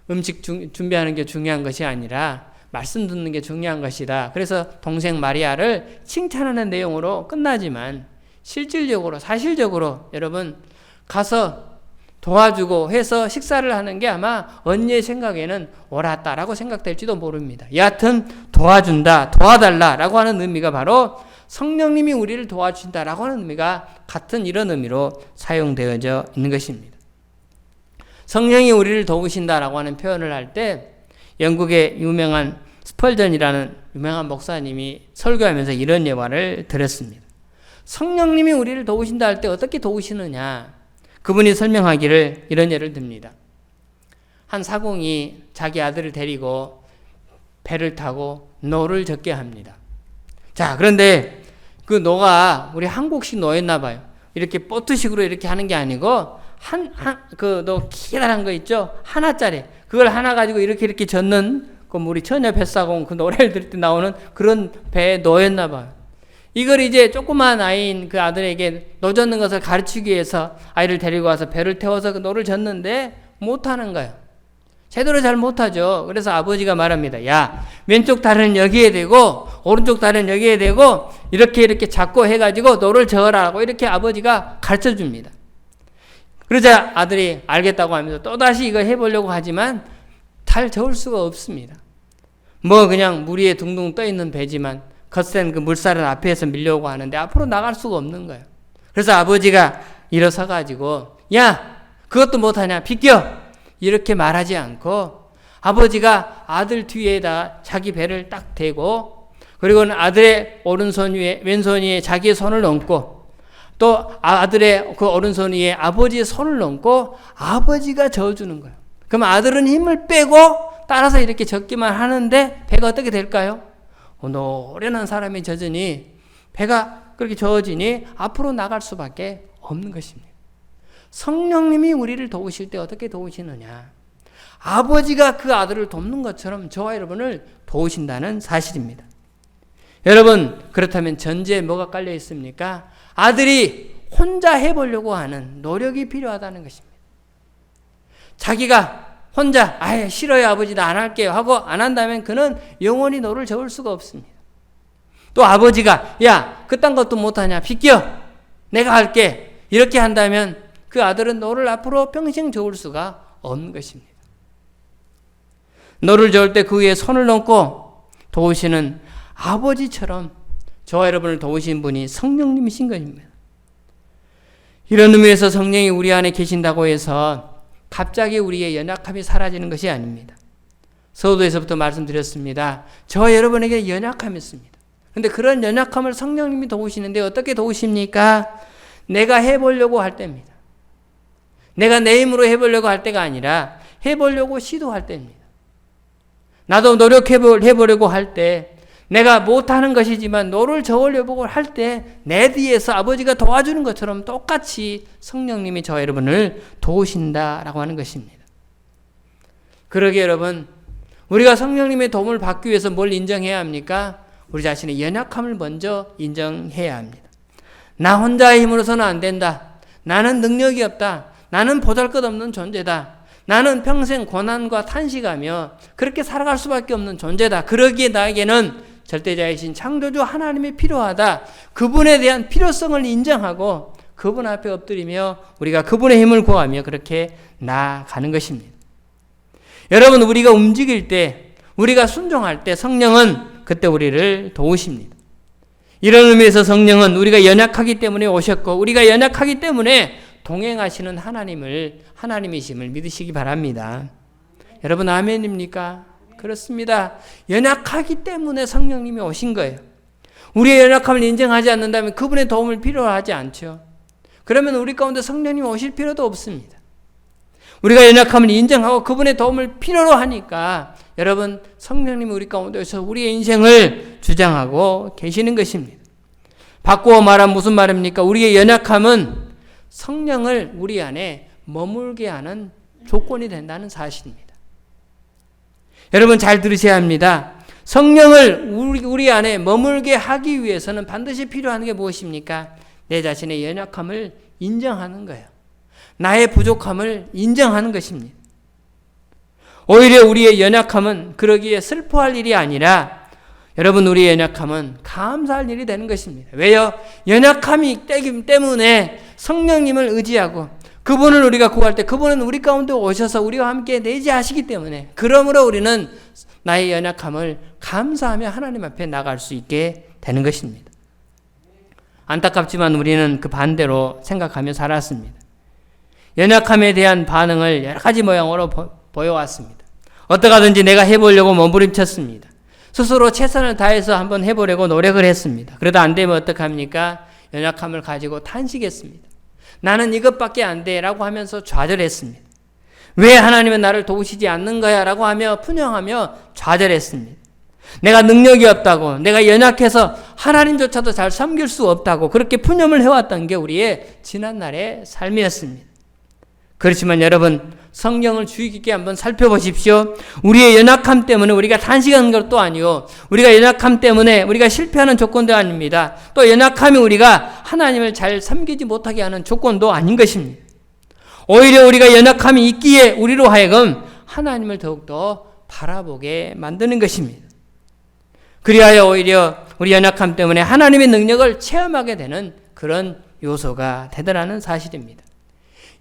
음식 준비하는 게 중요한 것이 아니라 말씀 듣는 게 중요한 것이다. 그래서 동생 마리아를 칭찬하는 내용으로 끝나지만 실질적으로 사실적으로 여러분 가서 도와주고 해서 식사를 하는 게 아마 언니의 생각에는 옳았다라고 생각될지도 모릅니다. 여하튼 도와준다, 도와달라라고 하는 의미가 바로 성령님이 우리를 도와주신다라고 하는 의미가 같은 이런 의미로 사용되어져 있는 것입니다. 성령이 우리를 도우신다라고 하는 표현을 할 때 영국의 유명한 스펄전이라는 유명한 목사님이 설교하면서 이런 예화를 들었습니다. 성령님이 우리를 도우신다 할 때 어떻게 도우시느냐? 그분이 설명하기를 이런 예를 듭니다. 한 사공이 자기 아들을 데리고 배를 타고 노를 젓게 합니다. 자, 그런데 그 노가 우리 한국식 노였나 봐요. 이렇게 보트식으로 이렇게 하는 게 아니고 그 노 기다란 거 있죠? 하나짜리. 그걸 하나 가지고 이렇게 젓는 그 우리 처녀 뱃사공 그 노래를 들을 때 나오는 그런 배의 노였나 봐요. 이걸 이제 조그만 아이인 그 아들에게 노 젓는 것을 가르치기 위해서 아이를 데리고 와서 배를 태워서 그 노를 젓는데 못하는 거예요. 제대로 잘 못하죠. 그래서 아버지가 말합니다. 야, 왼쪽 다리는 여기에 대고 오른쪽 다리는 여기에 대고 이렇게 잡고 해가지고 노를 저으라고 이렇게 아버지가 가르쳐 줍니다. 그러자 아들이 알겠다고 하면서 또다시 이거 해보려고 하지만 잘 저을 수가 없습니다. 뭐 그냥 물 위에 둥둥 떠있는 배지만 거센 그 물살은 앞에서 밀려오고 하는데 앞으로 나갈 수가 없는 거예요. 그래서 아버지가 일어서가지고 야, 그것도 못하냐, 비켜! 이렇게 말하지 않고 아버지가 아들 뒤에다 자기 배를 딱 대고 그리고는 아들의 오른손 위에 왼손 위에 자기의 손을 얹고 또 아들의 그 오른손 위에 아버지의 손을 얹고 아버지가 저어주는 거예요. 그럼 아들은 힘을 빼고 따라서 이렇게 젓기만 하는데 배가 어떻게 될까요? 노련한 사람이 젖으니 배가 그렇게 저어지니 앞으로 나갈 수밖에 없는 것입니다. 성령님이 우리를 도우실 때 어떻게 도우시느냐? 아버지가 그 아들을 돕는 것처럼 저와 여러분을 도우신다는 사실입니다. 여러분, 그렇다면 전제에 뭐가 깔려 있습니까? 아들이 혼자 해보려고 하는 노력이 필요하다는 것입니다. 자기가 혼자 아예 싫어요 아버지 나 안 할게요 하고 안 한다면 그는 영원히 노를 저을 수가 없습니다. 또 아버지가 야 그딴 것도 못하냐 비켜 내가 할게 이렇게 한다면 그 아들은 노를 앞으로 평생 저을 수가 없는 것입니다. 노를 저을 때 그 위에 손을 얹고 도우시는 아버지처럼 저와 여러분을 도우신 분이 성령님이신 것입니다. 이런 의미에서 성령이 우리 안에 계신다고 해서 갑자기 우리의 연약함이 사라지는 것이 아닙니다. 서두에서부터 말씀드렸습니다. 저와 여러분에게 연약함이 있습니다. 그런데 그런 연약함을 성령님이 도우시는데 어떻게 도우십니까? 내가 해보려고 할 때입니다. 내가 내 힘으로 해보려고 할 때가 아니라 해보려고 시도할 때입니다. 나도 노력해보려고 할 때 내가 못하는 것이지만 노를 저으려고 할 때 내 뒤에서 아버지가 도와주는 것처럼 똑같이 성령님이 저 여러분을 도우신다라고 하는 것입니다. 그러게 여러분 우리가 성령님의 도움을 받기 위해서 뭘 인정해야 합니까? 우리 자신의 연약함을 먼저 인정해야 합니다. 나 혼자의 힘으로서는 안 된다. 나는 능력이 없다. 나는 보잘것없는 존재다. 나는 평생 고난과 탄식하며 그렇게 살아갈 수밖에 없는 존재다. 그러기에 나에게는 절대자이신 창조주 하나님이 필요하다. 그분에 대한 필요성을 인정하고 그분 앞에 엎드리며 우리가 그분의 힘을 구하며 그렇게 나아가는 것입니다. 여러분 우리가 움직일 때 우리가 순종할 때 성령은 그때 우리를 도우십니다. 이런 의미에서 성령은 우리가 연약하기 때문에 오셨고 우리가 연약하기 때문에 동행하시는 하나님이심을 믿으시기 바랍니다. 여러분 아멘입니까? 그렇습니다. 연약하기 때문에 성령님이 오신 거예요. 우리의 연약함을 인정하지 않는다면 그분의 도움을 필요하지 않죠. 그러면 우리 가운데 성령님이 오실 필요도 없습니다. 우리가 연약함을 인정하고 그분의 도움을 필요로 하니까 여러분 성령님이 우리 가운데 오셔서 우리의 인생을 주장하고 계시는 것입니다. 바꾸어 말하면 무슨 말입니까? 우리의 연약함은 성령을 우리 안에 머물게 하는 조건이 된다는 사실입니다. 여러분 잘 들으셔야 합니다. 성령을 우리 안에 머물게 하기 위해서는 반드시 필요한 게 무엇입니까? 내 자신의 연약함을 인정하는 거예요. 나의 부족함을 인정하는 것입니다. 오히려 우리의 연약함은 그러기에 슬퍼할 일이 아니라 여러분 우리의 연약함은 감사할 일이 되는 것입니다. 왜요? 연약함이 때기 때문에 성령님을 의지하고 그분을 우리가 구할 때 그분은 우리 가운데 오셔서 우리와 함께 내재하시기 때문에 그러므로 우리는 나의 연약함을 감사하며 하나님 앞에 나갈 수 있게 되는 것입니다. 안타깝지만 우리는 그 반대로 생각하며 살았습니다. 연약함에 대한 반응을 여러 가지 모양으로 보여왔습니다. 어떡하든지 내가 해보려고 몸부림쳤습니다. 스스로 최선을 다해서 한번 해보려고 노력을 했습니다. 그러다 안 되면 어떡합니까? 연약함을 가지고 탄식했습니다. 나는 이것밖에 안 돼 라고 하면서 좌절했습니다. 왜 하나님은 나를 도우시지 않는 거야 라고 하며 푸념하며 좌절했습니다. 내가 능력이 없다고, 내가 연약해서 하나님조차도 잘 섬길 수 없다고 그렇게 푸념을 해왔던 게 우리의 지난날의 삶이었습니다. 그렇지만 여러분, 성경을 주의 깊게 한번 살펴보십시오. 우리의 연약함 때문에 우리가 탄식하는 것도 아니고 우리가 연약함 때문에 우리가 실패하는 조건도 아닙니다. 또 연약함이 우리가 하나님을 잘 섬기지 못하게 하는 조건도 아닌 것입니다. 오히려 우리가 연약함이 있기에 우리로 하여금 하나님을 더욱더 바라보게 만드는 것입니다. 그리하여 오히려 우리 연약함 때문에 하나님의 능력을 체험하게 되는 그런 요소가 되더라는 사실입니다.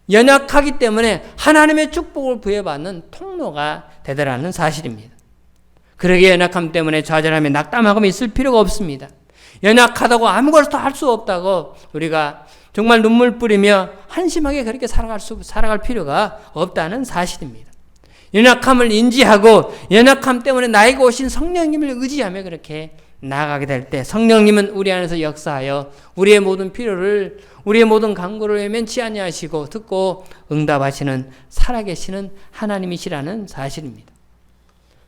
연약하기 때문에 하나님의 축복을 부여받는 통로가 되더라는 사실입니다. 그러기에 연약함 때문에 좌절하며 낙담하고 있을 필요가 없습니다. 연약하다고 아무것도 할 수 없다고 우리가 정말 눈물 뿌리며 한심하게 그렇게 살아갈 필요가 없다는 사실입니다. 연약함을 인지하고 연약함 때문에 나에게 오신 성령님을 의지하며 그렇게 나아가게 될 때 성령님은 우리 안에서 역사하여 우리의 모든 필요를 우리의 모든 간구를 외면치 아니하시고 듣고 응답하시는 살아계시는 하나님이시라는 사실입니다.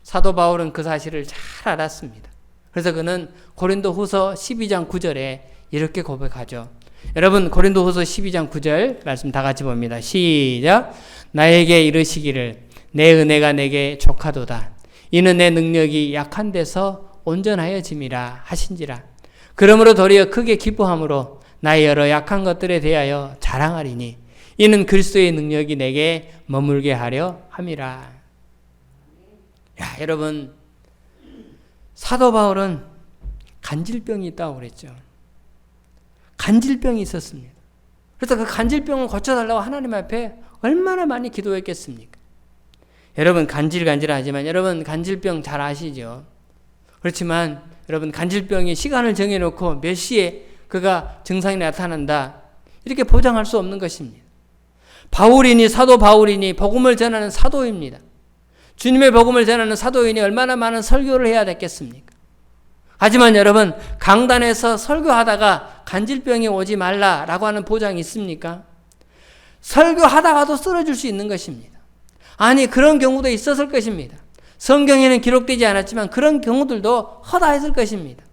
사도 바울은 그 사실을 잘 알았습니다. 그래서 그는 고린도후서 12장 9절에 이렇게 고백하죠. 여러분 고린도후서 12장 9절 말씀 다 같이 봅니다. 시작. 나에게 이르시기를 내 은혜가 내게 족하도다. 이는 내 능력이 약한 데서 온전하여짐이라 하신지라. 그러므로 도리어 크게 기뻐함으로 나의 여러 약한 것들에 대하여 자랑하리니 이는 그리스도의 능력이 내게 머물게 하려 함이라. 야, 여러분 사도 바울은 간질병이 있다고 그랬죠. 간질병이 있었습니다. 그래서 그 간질병을 고쳐달라고 하나님 앞에 얼마나 많이 기도했겠습니까? 여러분 간질간질하지만 여러분 간질병 잘 아시죠? 그렇지만 여러분 간질병이 시간을 정해놓고 몇 시에 그가 증상이 나타난다 이렇게 보장할 수 없는 것입니다. 바울이니 사도 바울이니 복음을 전하는 사도입니다. 주님의 복음을 전하는 사도인이 얼마나 많은 설교를 해야 됐겠습니까? 하지만 여러분 강단에서 설교하다가 간질병이 오지 말라라고 하는 보장이 있습니까? 설교하다가도 쓰러질 수 있는 것입니다. 아니 그런 경우도 있었을 것입니다. 성경에는 기록되지 않았지만 그런 경우들도 허다했을 것입니다.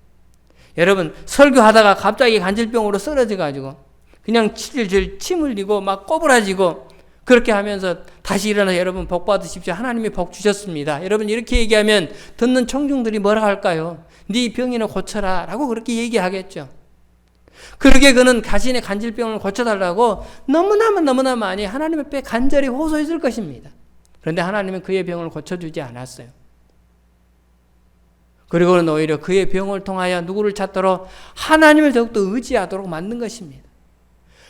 여러분 설교하다가 갑자기 간질병으로 쓰러져가지고 그냥 질질 침 흘리고 막 꼬부라지고 그렇게 하면서 다시 일어나서 여러분 복 받으십시오. 하나님이 복 주셨습니다. 여러분 이렇게 얘기하면 듣는 청중들이 뭐라 할까요? 네 병이나 고쳐라 라고 그렇게 얘기하겠죠. 그러게 그는 자신의 간질병을 고쳐달라고 너무나 많이 하나님 앞에 간절히 호소했을 것입니다. 그런데 하나님은 그의 병을 고쳐주지 않았어요. 그리고는 오히려 그의 병을 통하여 누구를 찾도록 하나님을 더욱더 의지하도록 만든 것입니다.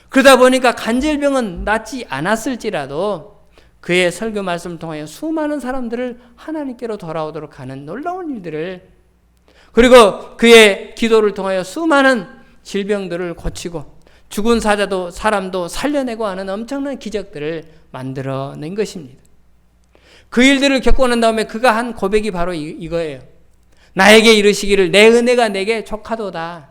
그러다 보니까 간질병은 낫지 않았을지라도 그의 설교 말씀을 통하여 수많은 사람들을 하나님께로 돌아오도록 하는 놀라운 일들을 그리고 그의 기도를 통하여 수많은 질병들을 고치고 죽은 사람도 살려내고 하는 엄청난 기적들을 만들어낸 것입니다. 그 일들을 겪고 난 다음에 그가 한 고백이 바로 이거예요. 나에게 이르시기를 내 은혜가 내게 족하도다.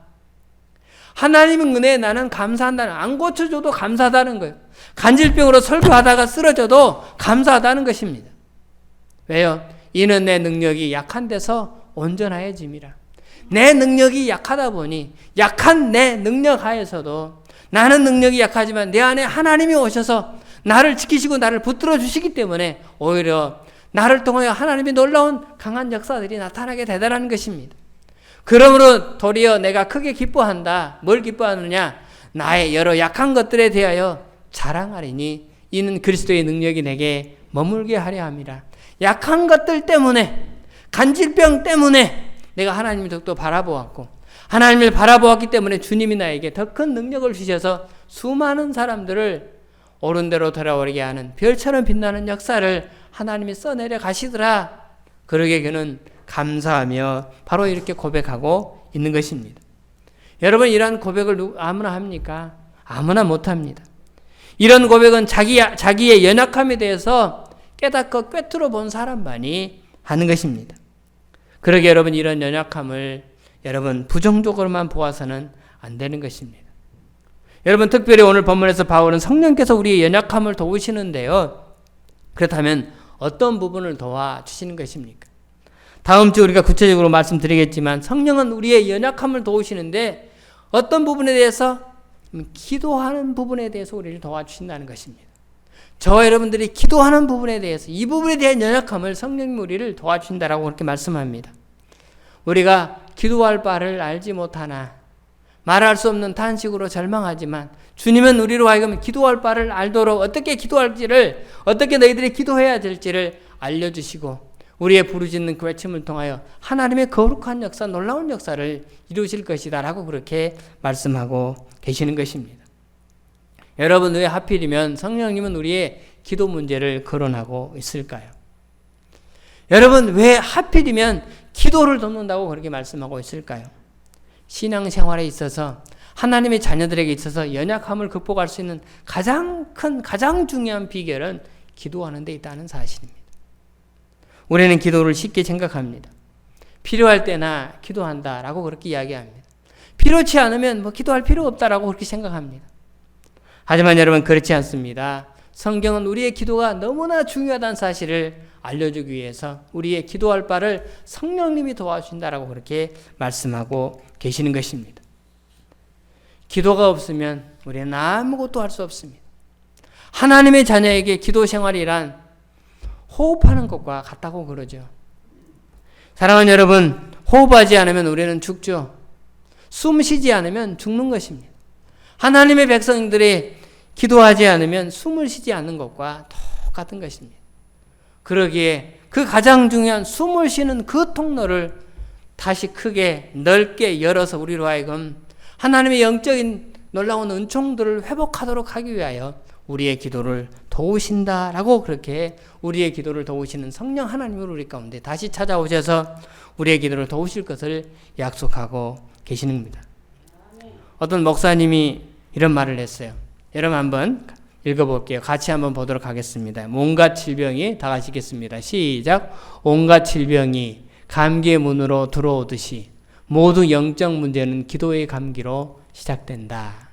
하나님의 은혜에 나는 감사한다는, 안 고쳐줘도 감사하다는 거예요. 간질병으로 설교하다가 쓰러져도 감사하다는 것입니다. 왜요? 이는 내 능력이 약한 데서 온전하여짐이라. 내 능력이 약하다 보니 약한 내 능력 하에서도 나는 능력이 약하지만 내 안에 하나님이 오셔서 나를 지키시고 나를 붙들어 주시기 때문에 오히려 나를 통하여 하나님의 놀라운 강한 역사들이 나타나게 되더라는 것입니다. 그러므로 도리어 내가 크게 기뻐한다. 뭘 기뻐하느냐? 나의 여러 약한 것들에 대하여 자랑하리니 이는 그리스도의 능력이 내게 머물게 하려 함이라. 약한 것들 때문에, 간질병 때문에 내가 하나님을 더욱더 바라보았고, 하나님을 바라보았기 때문에 주님이 나에게 더 큰 능력을 주셔서 수많은 사람들을 옳은 대로 돌아오게 하는 별처럼 빛나는 역사를 하나님이 써내려 가시더라. 그러게 그는 감사하며 바로 이렇게 고백하고 있는 것입니다. 여러분, 이러한 고백을 아무나 합니까? 아무나 못합니다. 이런 고백은 자기의 연약함에 대해서 깨닫고 꿰뚫어 본 사람만이 하는 것입니다. 그러게 여러분, 이런 연약함을 여러분 부정적으로만 보아서는 안 되는 것입니다. 여러분, 특별히 오늘 본문에서 바울은 성령께서 우리의 연약함을 도우시는데요. 그렇다면 어떤 부분을 도와주시는 것입니까? 다음 주 우리가 구체적으로 말씀드리겠지만 성령은 우리의 연약함을 도우시는데 어떤 부분에 대해서? 기도하는 부분에 대해서 우리를 도와주신다는 것입니다. 저와 여러분들이 기도하는 부분에 대해서, 이 부분에 대한 연약함을 성령님 우리를 도와주신다라고 그렇게 말씀합니다. 우리가 기도할 바를 알지 못하나 말할 수 없는 탄식으로 절망하지만 주님은 우리로 하여금 기도할 바를 알도록 어떻게 기도할지를, 어떻게 너희들이 기도해야 될지를 알려주시고 우리의 부르짖는 그 외침을 통하여 하나님의 거룩한 역사, 놀라운 역사를 이루실 것이다 라고 그렇게 말씀하고 계시는 것입니다. 여러분, 왜 하필이면 성령님은 우리의 기도 문제를 거론하고 있을까요? 여러분, 왜 하필이면 기도를 돕는다고 그렇게 말씀하고 있을까요? 신앙생활에 있어서 하나님의 자녀들에게 있어서 연약함을 극복할 수 있는 가장 큰, 가장 중요한 비결은 기도하는 데 있다는 사실입니다. 우리는 기도를 쉽게 생각합니다. 필요할 때나 기도한다라고 그렇게 이야기합니다. 필요치 않으면 기도할 필요 없다라고 그렇게 생각합니다. 하지만 여러분, 그렇지 않습니다. 성경은 우리의 기도가 너무나 중요하다는 사실을 알려주기 위해서 우리의 기도할 바를 성령님이 도와주신다라고 그렇게 말씀하고 계시는 것입니다. 기도가 없으면 우리는 아무것도 할 수 없습니다. 하나님의 자녀에게 기도 생활이란 호흡하는 것과 같다고 그러죠. 사랑하는 여러분, 호흡하지 않으면 우리는 죽죠. 숨 쉬지 않으면 죽는 것입니다. 하나님의 백성들이 기도하지 않으면 숨을 쉬지 않는 것과 똑같은 것입니다. 그러기에 그 가장 중요한 숨을 쉬는 그 통로를 다시 크게 넓게 열어서 우리로 하여금 하나님의 영적인 놀라운 은총들을 회복하도록 하기 위하여 우리의 기도를 도우신다라고 그렇게 우리의 기도를 도우시는 성령 하나님을 우리 가운데 다시 찾아오셔서 우리의 기도를 도우실 것을 약속하고 계시는 겁니다. 어떤 목사님이 이런 말을 했어요. 여러분 한번 읽어볼게요. 같이 한번 보도록 하겠습니다. 온갖 질병이, 다 같이 읽겠습니다. 시작. 온갖 질병이 감기의 문으로 들어오듯이 모든 영적 문제는 기도의 감기로 시작된다.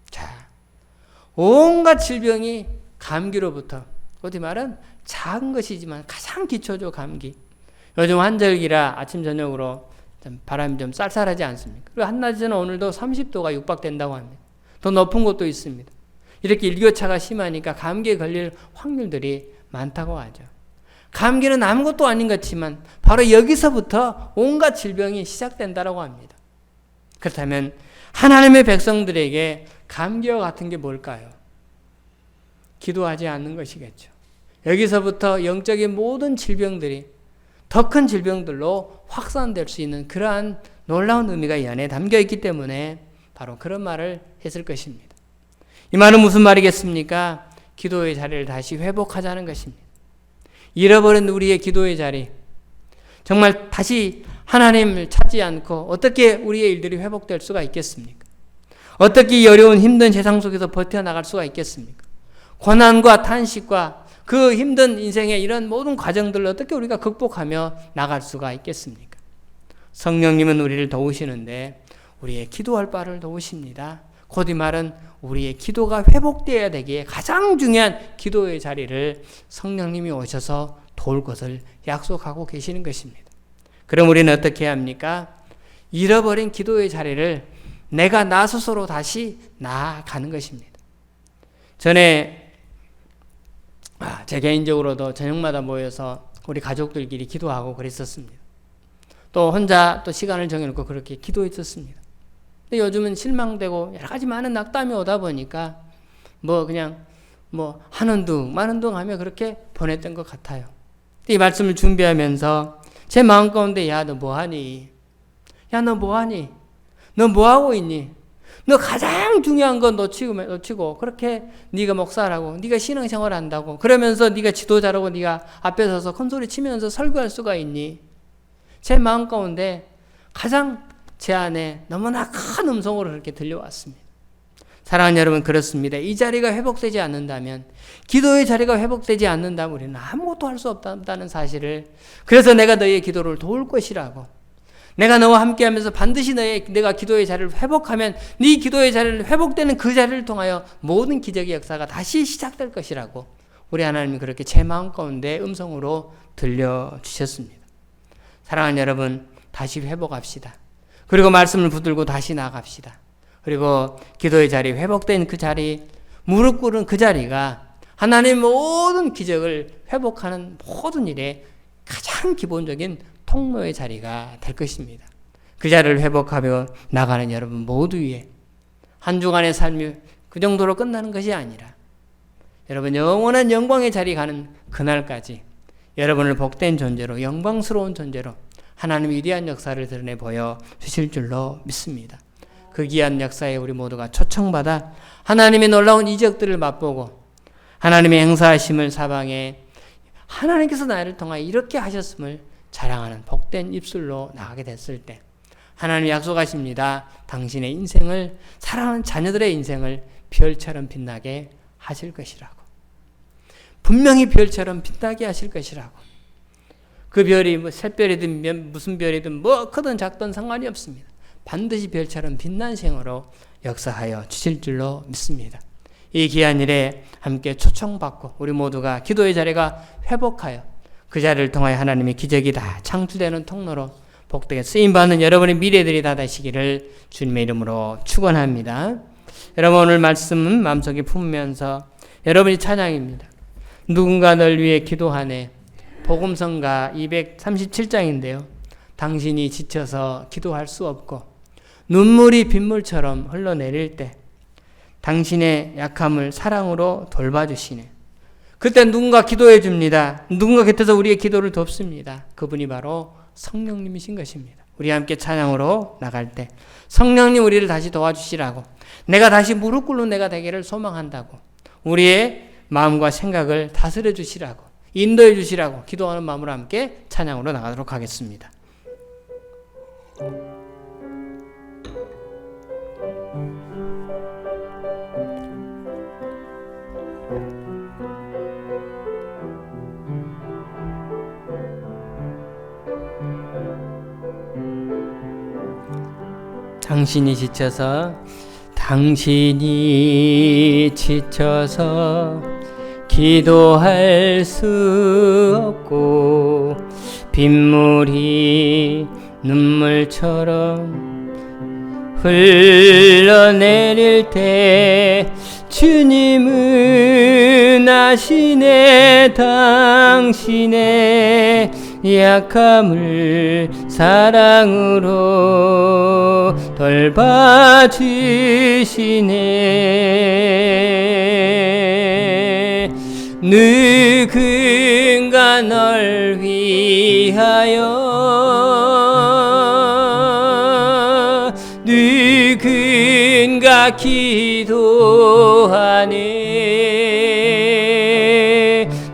자, 온갖 질병이 감기로부터, 어디 말은 작은 것이지만 가장 기초죠, 감기. 요즘 환절기라 아침 저녁으로 바람이 좀 쌀쌀하지 않습니까? 그리고 한낮에는 오늘도 30도가 육박된다고 합니다. 더 높은 곳도 있습니다. 이렇게 일교차가 심하니까 감기에 걸릴 확률들이 많다고 하죠. 감기는 아무것도 아닌 것 같지만 바로 여기서부터 온갖 질병이 시작된다고 합니다. 그렇다면 하나님의 백성들에게 감기와 같은 게 뭘까요? 기도하지 않는 것이겠죠. 여기서부터 영적인 모든 질병들이 더 큰 질병들로 확산될 수 있는 그러한 놀라운 의미가 이 안에 담겨 있기 때문에 바로 그런 말을 했을 것입니다. 이 말은 무슨 말이겠습니까? 기도의 자리를 다시 회복하자는 것입니다. 잃어버린 우리의 기도의 자리, 정말 다시 하나님을 찾지 않고 어떻게 우리의 일들이 회복될 수가 있겠습니까? 어떻게 이 어려운 힘든 세상 속에서 버텨나갈 수가 있겠습니까? 고난과 탄식과 그 힘든 인생의 이런 모든 과정들을 어떻게 우리가 극복하며 나갈 수가 있겠습니까? 성령님은 우리를 도우시는데 우리의 기도할 바를 도우십니다. 곧 이 말은 우리의 기도가 회복되어야 되기에 가장 중요한 기도의 자리를 성령님이 오셔서 도울 것을 약속하고 계시는 것입니다. 그럼 우리는 어떻게 해야 합니까? 잃어버린 기도의 자리를 내가 나 스스로 다시 나아가는 것입니다. 전에 제 개인적으로도 저녁마다 모여서 우리 가족들끼리 기도하고 그랬었습니다. 또 혼자 또 시간을 정해놓고 그렇게 기도했었습니다. 근데 요즘은 실망되고 여러 가지 많은 낙담이 오다 보니까 그냥 하는 둥 마는 둥 하며 그렇게 보냈던 것 같아요. 이 말씀을 준비하면서 제 마음 가운데 야, 너 뭐하니? 야, 너 뭐하니? 너 뭐하고 있니? 너 가장 중요한 건 놓치고 그렇게 네가 목사라고 네가 신앙생활 한다고 그러면서 네가 지도자라고 네가 앞에 서서 큰소리 치면서 설교할 수가 있니? 제 마음 가운데 가장 제 안에 너무나 큰 음성으로 그렇게 들려왔습니다. 사랑하는 여러분, 그렇습니다. 이 자리가 회복되지 않는다면, 기도의 자리가 회복되지 않는다면 우리는 아무것도 할 수 없다는 사실을, 그래서 내가 너희의 기도를 도울 것이라고, 내가 너와 함께하면서 반드시 내가 기도의 자리를 회복하면 네 기도의 자리를 회복되는 그 자리를 통하여 모든 기적의 역사가 다시 시작될 것이라고 우리 하나님이 그렇게 제 마음 가운데 음성으로 들려주셨습니다. 사랑하는 여러분, 다시 회복합시다. 그리고 말씀을 붙들고 다시 나아갑시다. 그리고 기도의 자리, 회복된 그 자리, 무릎 꿇은 그 자리가 하나님의 모든 기적을 회복하는 모든 일에 가장 기본적인 통로의 자리가 될 것입니다. 그 자리를 회복하며 나가는 여러분 모두 위에 한 주간의 삶이 그 정도로 끝나는 것이 아니라 여러분 영원한 영광의 자리 가는 그날까지 여러분을 복된 존재로, 영광스러운 존재로 하나님의 위대한 역사를 드러내 보여 주실 줄로 믿습니다. 그 귀한 역사에 우리 모두가 초청받아 하나님의 놀라운 이적들을 맛보고 하나님의 행사하심을 사방에 하나님께서 나를 통하여 이렇게 하셨음을 자랑하는 복된 입술로 나가게 됐을 때 하나님이 약속하십니다. 당신의 인생을, 사랑하는 자녀들의 인생을 별처럼 빛나게 하실 것이라고. 분명히 별처럼 빛나게 하실 것이라고. 그 별이 샛별이든 무슨 별이든 뭐 크든 작든 상관이 없습니다. 반드시 별처럼 빛난 생으로 역사하여 주실 줄로 믿습니다. 이 귀한 일에 함께 초청받고 우리 모두가 기도의 자리가 회복하여 그 자리를 통하여 하나님의 기적이 다 창출되는 통로로 복되게 쓰임받는 여러분의 미래들이 다 되시기를 주님의 이름으로 축원합니다. 여러분 오늘 말씀은 마음속에 품으면서 여러분이 찬양입니다. 누군가 널 위해 기도하네. 복음성가 237장인데요. 당신이 지쳐서 기도할 수 없고 눈물이 빗물처럼 흘러내릴 때 당신의 약함을 사랑으로 돌봐주시네. 그때 누군가 기도해 줍니다. 누군가 곁에서 우리의 기도를 돕습니다. 그분이 바로 성령님이신 것입니다. 우리 함께 찬양으로 나갈 때 성령님 우리를 다시 도와주시라고, 내가 다시 무릎 꿇는 내가 되기를 소망한다고, 우리의 마음과 생각을 다스려 주시라고, 인도해 주시라고 기도하는 마음으로 함께 찬양으로 나가도록 하겠습니다. 당신이 지쳐서 기도할 수 없고 빗물이 눈물처럼 흘러내릴 때 주님은 아시네. 당신의 약함을 사랑으로 돌봐주시네. 누군가 널 위하여 누군가 기도하네.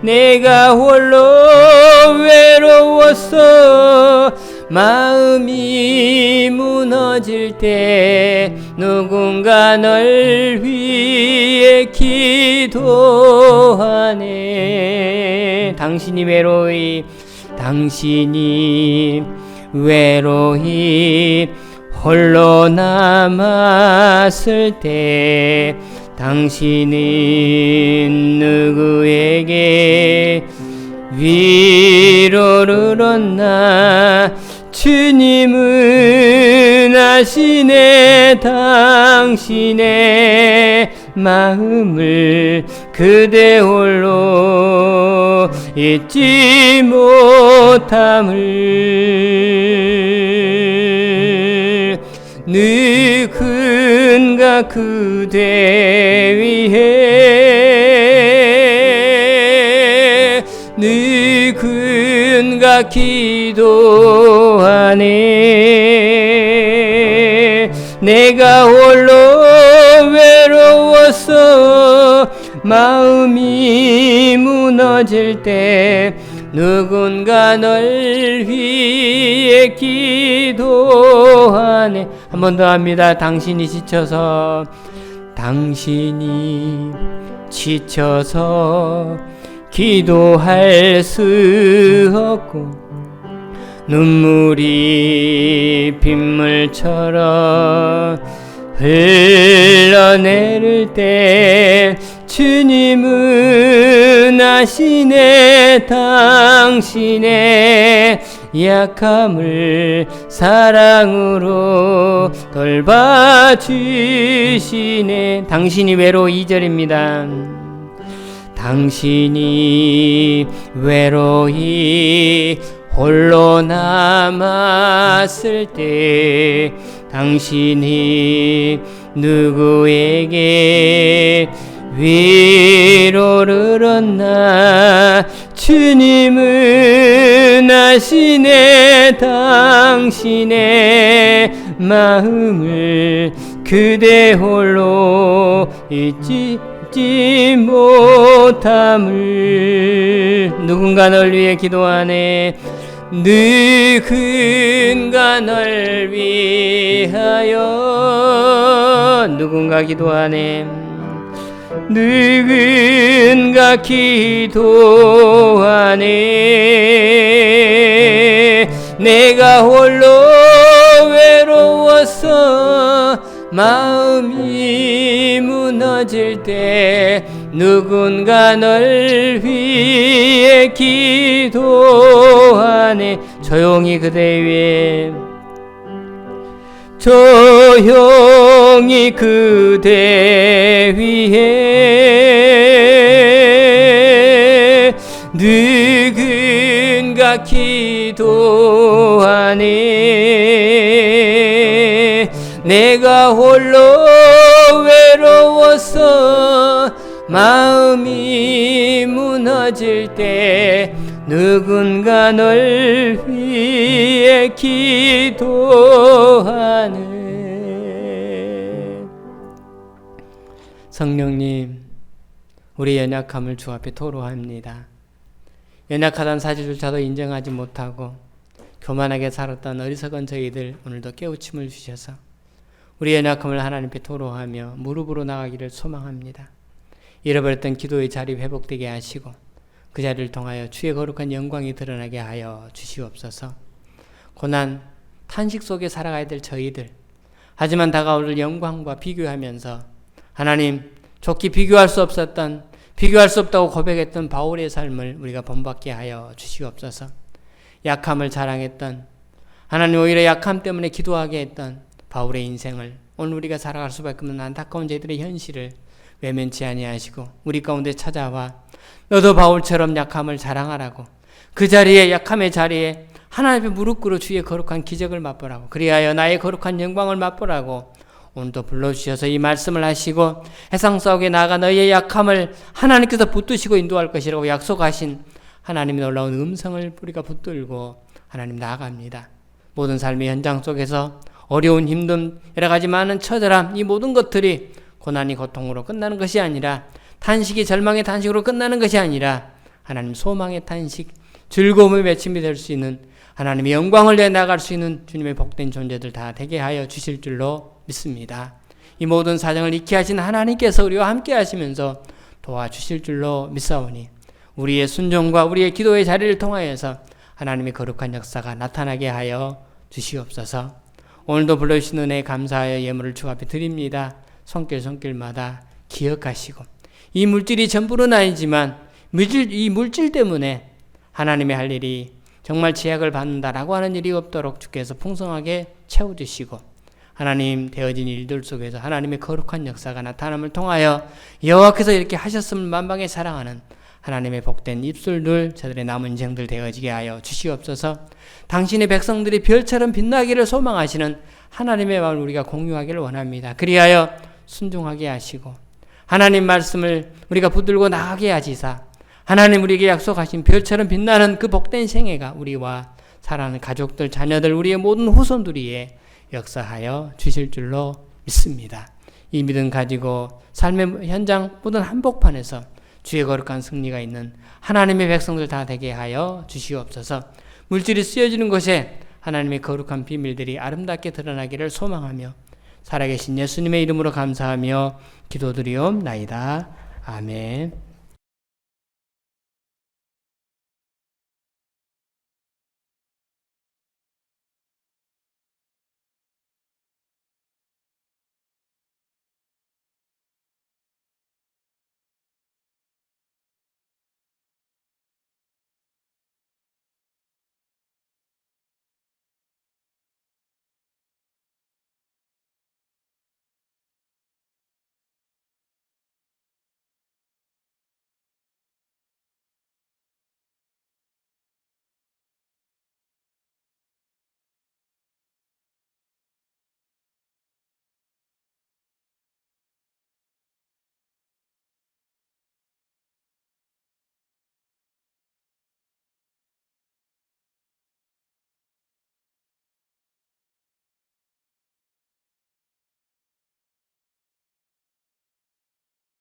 내가 홀로 외로워서 마음이 무너질 때 누군가 널 위해 기도하네. 당신이 외로이 홀로 남았을 때 당신은 누구에게 위로를 얻나. 주님은 아시네. 당신의 마음을 그대 홀로 잊지 못함을. 누군가 그대 위해 누군가 늙은가 기도하네. 내가 홀로 외로워서 마음이 무너질 때 누군가 널 위해 기도하네. 한 번 더 합니다. 당신이 지쳐서 기도할 수 없고 눈물이 빗물처럼 흘러내릴 때 주님은 아시네. 당신의 약함을 사랑으로 돌봐주시네. 당신이 외로워 2절입니다. 당신이 외로이 홀로 남았을 때 당신이 누구에게 위로를 얻나. 주님은 아시네. 당신의 마음을 그대 홀로 잊지 못함을. 누군가 널 위해 기도하네. 누군가 널 위하여 누군가 기도하네. 누군가 기도하네. 내가 홀로 외로워서 마음이 무너질 때 누군가 널 위해 기도하네. 조용히 그대 위해 조용히 그대 위해 누군가 기도하네. 내가 홀로 외로워서 마음이 무너질 때 누군가 널 위해 기도하네. 성령님, 우리 연약함을 주 앞에 토로합니다. 연약하다는 사실조차도 인정하지 못하고 교만하게 살았던 어리석은 저희들 오늘도 깨우침을 주셔서 우리 연약함을 하나님께 토로하며 무릎으로 나가기를 소망합니다. 잃어버렸던 기도의 자리 회복되게 하시고 그 자리를 통하여 주의 거룩한 영광이 드러나게 하여 주시옵소서. 고난, 탄식 속에 살아가야 될 저희들, 하지만 다가올 영광과 비교하면서 하나님, 좋게 비교할 수 없었던, 비교할 수 없다고 고백했던 바울의 삶을 우리가 본받게 하여 주시옵소서. 약함을 자랑했던, 하나님 오히려 약함 때문에 기도하게 했던 바울의 인생을 오늘 우리가 살아갈 수밖에 없는 안타까운 저희들의 현실을 외면치 아니하시고 우리 가운데 찾아와 너도 바울처럼 약함을 자랑하라고, 그 자리에, 약함의 자리에 하나님 앞에 무릎 꿇어 주의 거룩한 기적을 맛보라고, 그리하여 나의 거룩한 영광을 맛보라고 오늘도 불러주셔서 이 말씀을 하시고 해상 속에 나아가 너희의 약함을 하나님께서 붙드시고 인도할 것이라고 약속하신 하나님의 놀라운 음성을 우리가 붙들고 하나님 나아갑니다. 모든 삶의 현장 속에서 어려운, 힘든, 여러 가지 많은 처절함, 이 모든 것들이 고난이 고통으로 끝나는 것이 아니라, 탄식이 절망의 탄식으로 끝나는 것이 아니라 하나님 소망의 탄식, 즐거움의 외침이 될 수 있는, 하나님의 영광을 내나갈 수 있는 주님의 복된 존재들 다 되게 하여 주실 줄로 믿습니다. 이 모든 사정을 익히 하신 하나님께서 우리와 함께 하시면서 도와주실 줄로 믿사오니 우리의 순종과 우리의 기도의 자리를 통하여서 하나님의 거룩한 역사가 나타나게 하여 주시옵소서. 오늘도 불러주신 은혜에 감사하여 예물을 주 앞에 드립니다. 손길마다 기억하시고, 이 물질이 전부는 아니지만 이 물질 때문에 하나님의 할 일이 정말 제약을 받는다라고 하는 일이 없도록 주께서 풍성하게 채워주시고, 하나님 되어진 일들 속에서 하나님의 거룩한 역사가 나타남을 통하여 여호와께서 이렇게 하셨음을 만방에 사랑하는 하나님의 복된 입술들, 저들의 남은 인생들 되어지게 하여 주시옵소서. 당신의 백성들이 별처럼 빛나기를 소망하시는 하나님의 마음을 우리가 공유하기를 원합니다. 그리하여 순종하게 하시고 하나님 말씀을 우리가 붙들고 나가게 하시사 하나님 우리에게 약속하신 별처럼 빛나는 그 복된 생애가 우리와 사랑하는 가족들, 자녀들, 우리의 모든 후손들이에 역사하여 주실 줄로 믿습니다. 이 믿음 가지고 삶의 현장 모든 한복판에서 주의 거룩한 승리가 있는 하나님의 백성들 다 되게 하여 주시옵소서. 물질이 쓰여지는 곳에 하나님의 거룩한 비밀들이 아름답게 드러나기를 소망하며 살아계신 예수님의 이름으로 감사하며 기도드리옵나이다. 아멘.